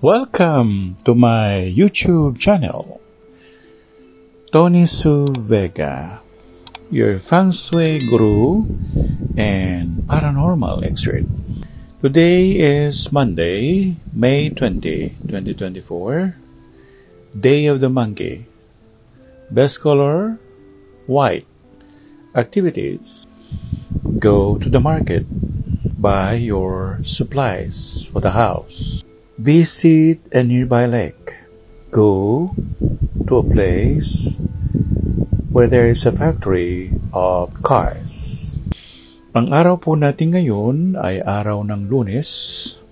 Welcome to my YouTube channel, Tony Su Vega, your feng shui guru and paranormal expert. Today is Monday, May 20, 2024, Day of the Monkey. Best color, white. Activities: go to the market, buy your supplies for the house. Visit a nearby lake. Go to a place where there is a factory of cars. Ang araw po natin ngayon ay araw ng Lunes,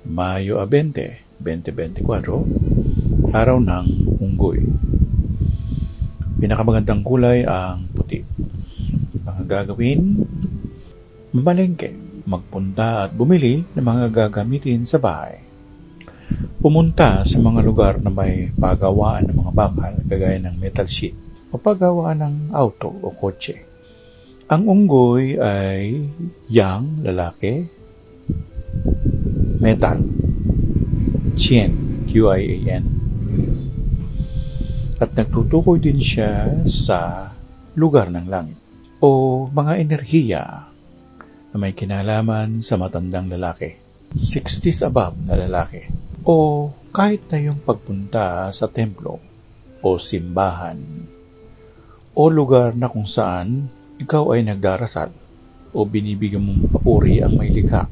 Mayo 20, 2024, araw ng Unggoy. Pinakamagandang kulay ang puti. Ang gagawin, mamalengke, magpunta at bumili ng mga gagamitin sa bahay. Pumunta sa mga lugar na may pagawaan ng mga bakal kagaya ng metal sheet o paggawaan ng auto o kotse. Ang unggoy ay yang, lalaki, metal, Qian, Q-I-A-N. At nagtutukoy din siya sa lugar ng langit o mga enerhiya na may kinalaman sa matandang lalaki, 60s above na lalaki, o kahit na yung pagpunta sa templo o simbahan o lugar na kung saan ikaw ay nagdarasal o binibigyan mong papuri ang may likha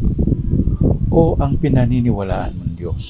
o ang pinaniniwalaan mong Diyos.